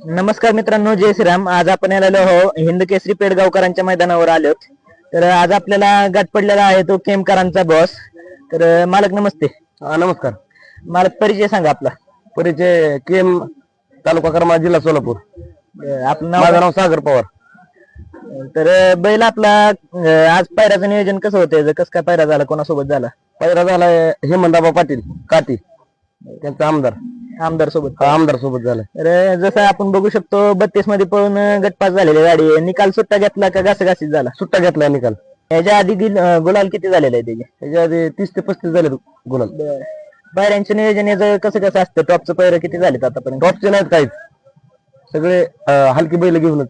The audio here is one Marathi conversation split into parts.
नमस्कार मित्रांनो, जय श्रीराम. आज आपण आलेलो आहो हिंद केसरी पेडगावकरांच्या मैदानावर आलो. तर आज आपल्याला गाठ पडलेला आहे तो केमकरांचा बॉस. तर मालक नमस्ते. नमस्कार. मालक परिचय सांगा आपला. परिचय केम, तालुका करमाळा, जिल्हा सोलापूर. आपलं माझं नाव. नाव सागर पवार. तर बैल आपला आज पायऱ्याचं नियोजन कसं होतं, कसं काय पायरा झाला, कोणासोबत झाला? पहिला झालाय हेमंतआबा पाटील काटी, त्यांचा आमदार सोबत. आमदार सोबत झालाय. तर जसं आपण बघू शकतो 32 मध्ये पळून गटपास झालेली गाडी आहे. निकाल सुट्टा घेतला का घासाघासीत झाला? सुट्टा घेतलाय निकाल. याच्या आधी गुलाल किती झालेला आहे त्याचे? त्याच्या आधी 30 ते 35 झाले गुलाल. पायऱ्यांचं नियोजन याचं कसं असतं? टॉपचं पायऱ्या किती झालेत आतापर्यंत? टॉपचे नाहीत काहीच, सगळे हलकी बैल घेऊनच.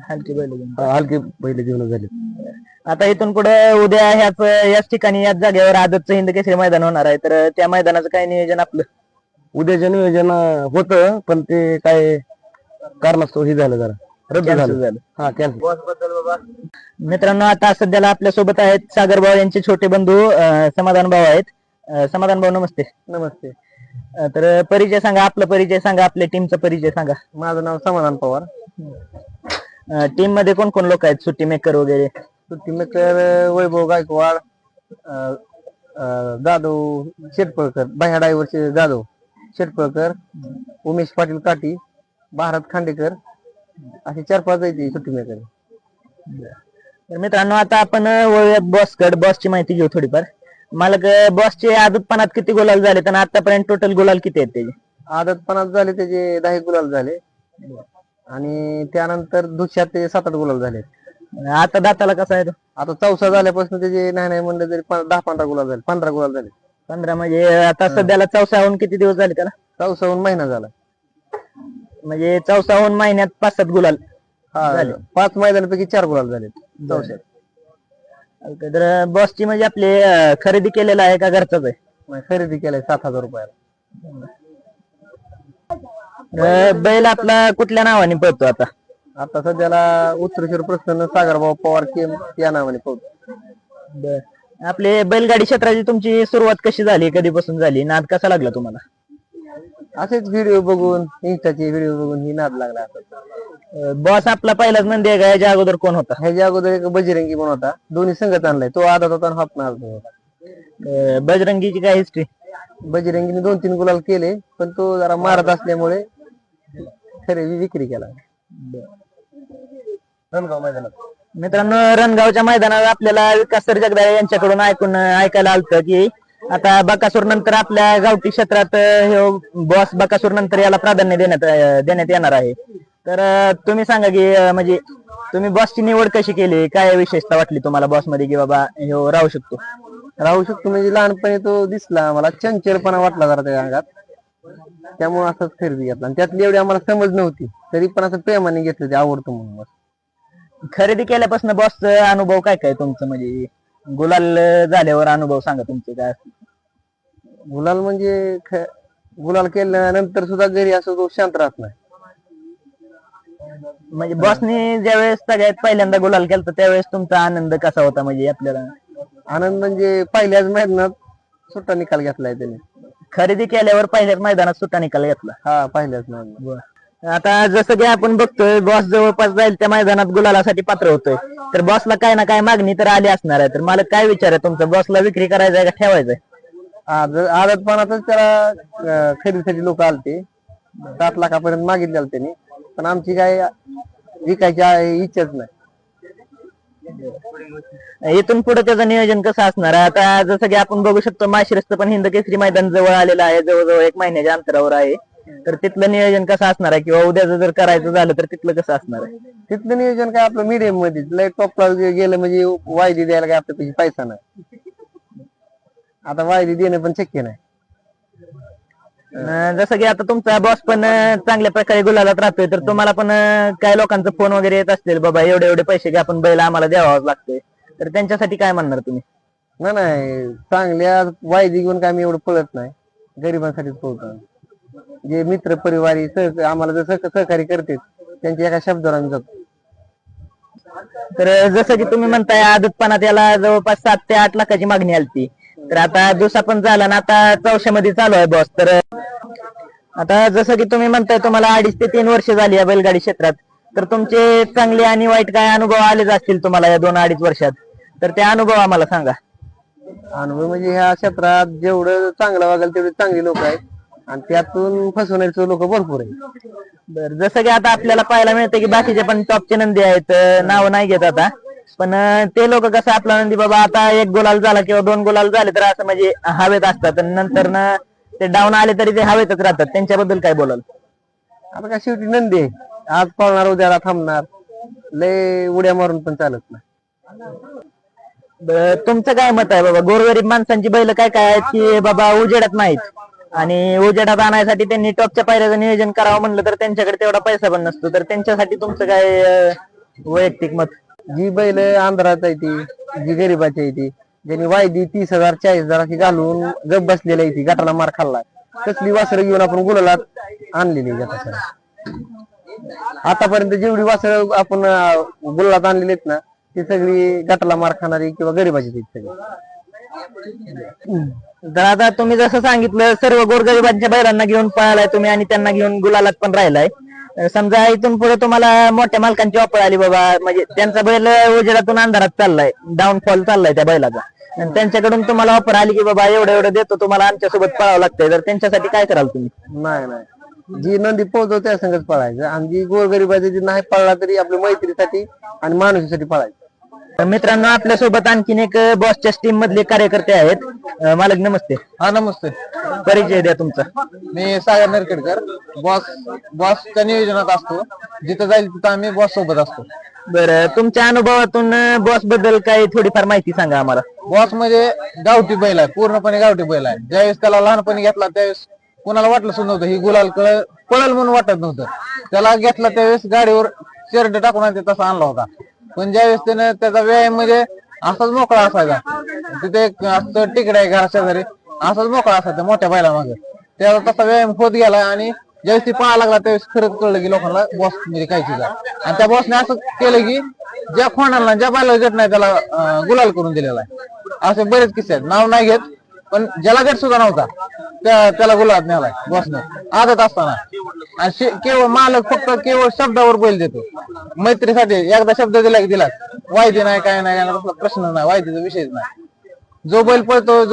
हलकी बैल घेऊन. हलकी बैल घेऊनच झाले. आता इथून पुढे उद्या याच ठिकाणी याच जागेवर आदतचं हिंद केसरी मैदान होणार आहे. तर त्या मैदानाचं काय नियोजन आपलं? उद्याचं नियोजन होतं, पण ते काय कारणास्तव हे झालं, जरा रद्द झालं. हा, कॅन्सल. मित्रांनो, आता सध्याला आपल्या सोबत आहेत सागर भाऊ यांचे छोटे बंधू समाधान भाऊ आहेत. समाधान भाऊ नमस्ते. नमस्ते. तर परिचय सांगा, आपला परिचय सांगा, आपल्या टीमचा परिचय सांगा. माझं नाव समाधान पवार. टीम मध्ये कोण कोण लोक आहेत, सुट्टी मेकर वगैरे? सुट्टी मेकर वैभव गायकवाड, जाधव शेटपळकर, बाह्या डायव्हरचे जाधव शेटपळकर, उमेश पाटील काटी, भारत खांडेकर, असे 4-5 आहेत सुट्टी मेकर. तर मित्रांनो, आता आपण बॉसची माहिती घेऊ थोडीफार. मालक, बॉसचे आदतपणात किती गुलाल झाले आणि आतापर्यंत टोटल गुलाल किती आहेत त्याचे? आदतपणात झाले त्याचे 10 गुलाल झाले, आणि त्यानंतर दुसऱ्यात त्याचे 7-8 गुलाल झाले. आता दाताला कसा आहे तो? आता चौसा झाल्यापासून त्याचे नाही म्हणलं तरी 10-15 गुलाल झाले. 15 गुलाल झाले. 15 म्हणजे आता सध्याला चौसाहून किती दिवस झाले त्याला? चौसाहून महिना झाला. म्हणजे चौसाहून महिन्यात 5-7 गुलाल झाले. 5 मैदानापैकी 4 गुलाल झाले चौशात. तर बॉसची म्हणजे आपली खरेदी केलेला आहे का घरचाच आहे? खरेदी केलाय 7,000 रुपयाला. बैल आपला कुठल्या नावाने पळतो आता? आता सध्याला उत्तरेश्वर प्रसन्न सागरभाऊ पवार केम या नावाने पळतो. आपले बैलगाडी क्षेत्राची तुमची सुरुवात कशी झाली, कधीपासून झाली, नाद कसा लागला तुम्हाला? असेच व्हिडिओ बघून, इंस्टाचे व्हिडिओ बघून ही नाद लागला. बॉस आपला पहिलाच नंदी आहे का? याच्या अगोदर कोण होता? ह्याच्या अगोदर एक बजरंगी पण होता. दोन्ही संगत आणलाय. तो आदत होता आणि हाफ नाद होता. बजरंगीची काय हिस्ट्री? बजरंगीने 2-3 गुलाल केले, पण तो जरा मारत असल्यामुळे खरेदी विक्री केला. रणगाव मैदानात. मित्रांनो, रणगावच्या मैदानात आपल्याला विकास सर जगदाळे यांच्याकडून ऐकायला आलतं की आता बकासूर नंतर आपल्या गावठी क्षेत्रात बॉस बकासूर नंतर याला प्राधान्य देण्यात येणार आहे. तर तुम्ही सांगा की म्हणजे तुम्ही बॉसची निवड कशी केली, काय विशेषता वाटली तुम्हाला बॉस मध्ये की बाबा ह्यो राहू शकतो? म्हणजे लहानपणी तो दिसला मला, चंचलपणा वाटला जरा त्या अंगात, त्यामुळे असंच खरेदी घेतला. आणि त्यातली एवढी आम्हाला समज नव्हती, तरी पण असं प्रेमाने घेतलं, ते आवडतं म्हणून. खरेदी केल्यापासून बॉसचा अनुभव काय तुमचं, म्हणजे गुलाल झाल्यावर अनुभव सांगा तुमचे काय? गुलाल म्हणजे गुलाल केल्यानंतर सुद्धा घरी असं तो शांत राहत नाही. म्हणजे बॉसने ज्यावेळेस सगळ्यात पहिल्यांदा गुलाल केला त्यावेळेस तुमचा आनंद कसा होता? म्हणजे आपल्याला आनंद म्हणजे पहिल्याच मैदानात सुट्टा निकाल घेतलाय त्याने. खरेदी केल्यावर पहिल्याच मैदानात सुट्टा निकाल घेतला? हा, पहिल्याच मैदानात. आता जसं की आपण बघतोय बॉस जवळपास जाईल त्या मैदानात गुलालासाठी पात्र होतोय, तर बॉसला काय ना काय मागणी तर आली असणार आहे. तर मला काय विचार आहे तुमचं, बॉसला विक्री करायचंय का ठेवायचंय? आदतपणातच त्याला खरेदीसाठी लोक आलते, 7 लाखापर्यंत मागितले त्यांनी, पण आमची काय विकायची इच्छाच नाही. इथून पुढे त्याचं नियोजन कसं असणार आहे? आता जसं की आपण बघू शकतो माशिरस्तं पण हिंद केसरी मैदान जवळ आलेलं आहे, जवळजवळ 1 महिन्याच्या अंतरावर आहे. तर तिथलं नियोजन कसं असणार आहे, किंवा उद्याचं जर करायचं झालं तर तिथलं कसं असणार आहे? तिथलं नियोजन काय आपलं मीडियम मध्ये, लय टॉपला गेलं म्हणजे वायदी द्यायला काय आपल्यापैकी पैसा नाही. आता वायदी देणं पण शक्य नाही. जसं की आता तुमचा बॉस पण चांगल्या प्रकारे गुलालात राहतोय, तर तुम्हाला पण काय लोकांचा फोन वगैरे येत असतील, बाबा एवढे पैसे घ्या आपण बैल आम्हाला द्यावाच लागतोय, तर त्यांच्यासाठी काय म्हणणार तुम्ही? नाही, चांगल्या वायदी घेऊन काय मी एवढं पळत नाही, गरिबांसाठीच पळतो. जे मित्र परिवारी आम्हाला जर सहकार्य करते त्यांच्या एका शब्दावर आम्ही जातो. तर जसं की तुम्ही म्हणताय आदतपणात याला जवळपास 7 ते 8 लाखाची मागणी आलती, तर आता दुसरा पण झाला ना, आता 400 मध्ये चालू आहे बॉस. तर आता जसं की तुम्ही म्हणताय तुम्हाला 2.5 ते 3 वर्ष झाली या बैलगाडी क्षेत्रात, तर तुमचे चांगले आणि वाईट काय अनुभव आलेच असतील तुम्हाला या 2-2.5 वर्षात, तर ते अनुभव आम्हाला सांगा. अनुभव म्हणजे ह्या क्षेत्रात जेवढं चांगलं वागेल तेवढे चांगली लोक आहेत आणि त्यातून फसवण्याचे लोक भरपूर आहेत. बरं, जसं की आता आपल्याला पाहायला मिळतं की बाकीचे पण टॉपचे नंदी आहेत, नाव नाही घेत आता, पण ते लोक कसं आपला नंदी बाबा आता 1 गुलाल झाला किंवा 2 गुलाल झाले तर असं म्हणजे हवेत असतात आणि नंतर ते डाऊन आले तरी ते हवेतच राहतात, त्यांच्याबद्दल काय बोलाल? आता काय शेवटी नंदी आहे, आज पळणार उद्याला थांबणार, लय उड्या मारून पण चालत नाही. तुमचं काय मत आहे बाबा, गोरगरीब माणसांची बैल काय काय आहेत की बाबा उजेडात नाहीत आणि उजेडात आणण्यासाठी त्यांनी टॉपच्या पायऱ्याचं नियोजन करावं म्हणलं तर त्यांच्याकडे तेवढा पैसा पण नसतो, तर त्यांच्यासाठी तुमचं काय वैयक्तिक मत? जी बैल आंध्रात आहे ती, जी गरीबाची आहे ती, ज्यांनी वायदी 30,000 40,000 अशी घालून गप बसलेली आहे ती, गटाला मार खाल्लाय, तसली वासरं घेऊन आपण गुलालात आणलेली आतापर्यंत जेवढी वासरं आपण गुलालात आणलेली आहेत ना ती सगळी गटाला मार खाणारी किंवा गरीबाची सगळी. तर आता तुम्ही जसं सांगितलं सर्व गोरगरिबांच्या बैलांना घेऊन पळालाय तुम्ही आणि त्यांना घेऊन गुलालात पण राहिलाय. समजा इथून पुढे तुम्हाला मोठ्या मालकांची ऑफर आली बाबा, म्हणजे त्यांचा बैल उजेडातून अंधारात चाललाय, डाऊनफॉल चाललाय त्या बैलाचा, आणि त्यांच्याकडून तुम्हाला ऑफर आली की बाबा एवढं एवढं देतो तुम्हाला आमच्यासोबत पळावं लागतंय, तर त्यांच्यासाठी काय कराल तुम्ही? नाही, जी नंदी पोहोचव त्या संगत पळायचं आणि जी गोरगरिबाची जी नाही पळला तरी आपल्या मैत्रीसाठी आणि माणुसीसाठी पळायचं. मित्रांनो, आपल्यासोबत आणखीन एक बॉसच्या टीम मधले कार्यकर्ते आहेत. मालक नमस्ते. हा नमस्ते. परिचय द्या तुमचा. मी सागर नरखेडकर, बॉसच्या नियोजनात असतो, जिथं जाईल तिथं आम्ही बॉस सोबत असतो. बरं, तुमच्या अनुभवातून बॉस बद्दल काही थोडीफार माहिती सांगा आम्हाला. बॉस म्हणजे गावठी बैल आहे, पूर्णपणे गावठी बैल आहे. ज्यावेळेस त्याला लहानपणी घेतला त्यावेळेस कोणाला वाटलं सुद्धा नव्हतं ही गुलाल पळल म्हणून वाटत नव्हतं. त्याला घेतला त्यावेळेस गाडीवर शेरड टाकून आणते तसा आणला होता, पण ज्यावेळेस त्याने त्याचा व्यायाम म्हणजे असाच मोकळा असायचा, तिथे एक असं तिकडे आहे घरा शेजारी, असाच मोकळा असायचा मोठ्या बैला मागे, त्याचा तसा व्यायाम होत गेला आणि ज्यावेळेस ती पळायला लागला त्यावेळेस खरंच कळलं की लोकांना बॉस म्हणजे काय चीज आहे. आणि त्या बॉसने असं केलं की ज्या खोणाला ज्या बैलाला गट नाही त्याला गुलाल करून दिलेला आहे. असे बरेच किस्से आहेत, नाव नाही घेत, पण ज्याला गट सुद्धा नव्हता त्याला गुलाब नेलाय बॉसने आदत असताना. आणि केवळ मालक फक्त केवळ शब्दावर बैल देतो, मैत्रीसाठी एकदा शब्द दिला की दिला, वायदी नाही काय नाही तसला प्रश्न नाही, वायदीचा विषयच नाही. जो बैल पळतो,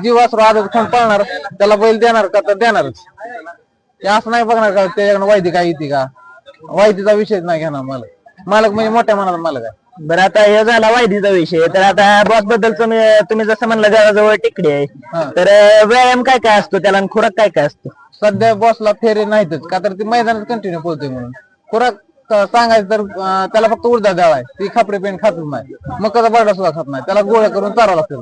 जी वासरू आदत खाऊन पळणार त्याला बैल देणार का तर देणारच, ते असं नाही बघणार का त्याच्याकडे वायदी काय येते का, वायदीचा विषयच नाही घेणार मालक. मालक म्हणजे मोठ्या मनाचा मालक आहे. बरं, आता हे झाला वायदीचा विषय, तर आता बॉस बद्दल तुम्ही जसं म्हणलं जवळजवळ टिकडी आहे, तर व्यायाम काय काय असतो त्याला आणि खुराक काय काय असतो? सध्या बॉसला फेरे नाहीतच का तर ती मैदानात कंटिन्यू पोहोचते म्हणून. खुराक सांगायचं तर त्याला फक्त उडदा द्यावा आहे, ती खापरे पेंट खातच नाही, मकाचा बरडा सुद्धा खात नाही, त्याला गोळ्या करून चारावं लागतं.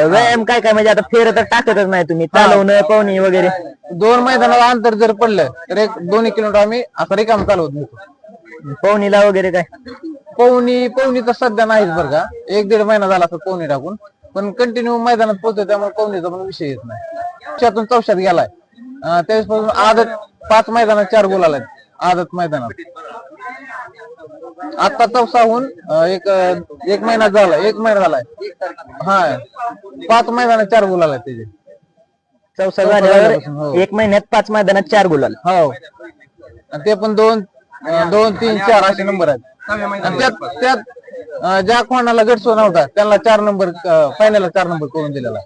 व्यायाम काय काय म्हणजे आता फेर तर टाकतच नाही तुम्ही, चालवणं पवनी वगैरे? 2 मैदानाला अंतर जर पडलं तर 1-2 किलोमीटर आम्ही असं रिकाम चालवत नेतो. पवनीला वगैरे काय? पवनी तर सध्या नाहीच बरं का, 1-1.5 महिना झाला असं पवनी टाकून, पण कंटिन्यू मैदानात पोहोचतो त्यामुळे पवनीचा पण विषय येत नाही. त्यातून चौशात गेलाय त्यावेळेसपासून आदत 5 मैदानात 4 गोल आहेत आदत मैदानात. आता चौसाहून एक महिना झालाय. हा, 5 मैदानात 4 गोल आलाय त्याचे. चौसा झाल्यावर 1 महिन्यात 5 मैदानात 4 गुलाल. हो, ते पण 2, 3, 4 असे नंबर आहेत. आणि त्यात ज्या कोणाला गटसो नव्हता त्यांना 4 नंबर फायनलला 4 नंबर करून दिलेला.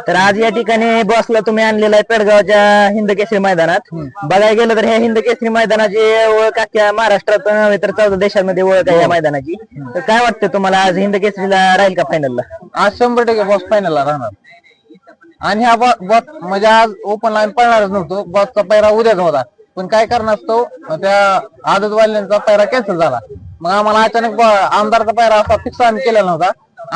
तर आज या ठिकाणी बॉसला तुम्ही आणलेला आहे पेडगावच्या हिंदकेसरी मैदानात. बघायला गेलं तर ह्या हिंदकेसरी मैदानाची ओळख अख्ख्या महाराष्ट्रात नव्हे तर 14 देशांमध्ये ओळख आहे या मैदानाची. तर काय वाटतं तुम्हाला, आज हिंदकेसरीला राहील का फायनलला? आज 100% बॉस फायनलला राहणार. आणि ह्या बॉस म्हणजे आज ओपन लाईन पळणारच नव्हतो, बॉसचा पैरा उद्याच होता, पण काय करणार असतो त्या आदतवाल्यांचा पैरा कॅन्सल झाला. मग आम्हाला अचानक आमदारचा पैरा असा फिक्स आम्ही केलेला नव्हता,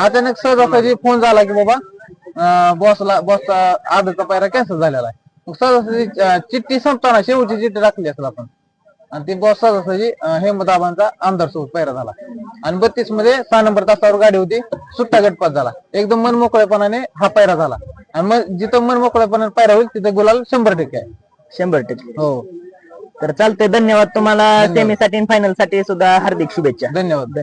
अचानक सहजासहजी फोन झाला की बाबा बॉसचा आदतचा पैरा कॅन्सल झालेला आहे. मग सहजासहजी चिठ्ठी संपताना शेवटची चिठ्ठी टाकली असेल आपण, आणि ती बॉस सहजासहजी हेमदाबांचा आमदार सोबत पैरा झाला. आणि 32 मध्ये 6 नंबर तासावर गाडी होती, सुट्टा गटपात झाला, एकदम मन मोकळेपणाने हा पैरा झाला. आणि मग जिथं मन मोकळेपणाने पैरा होईल तिथे गुलाल 100% आहे. 100%. हो, तर चालतंय, धन्यवाद तुम्हाला. सेमीसाठी आणि फायनल साठी सुद्धा हार्दिक शुभेच्छा. धन्यवाद.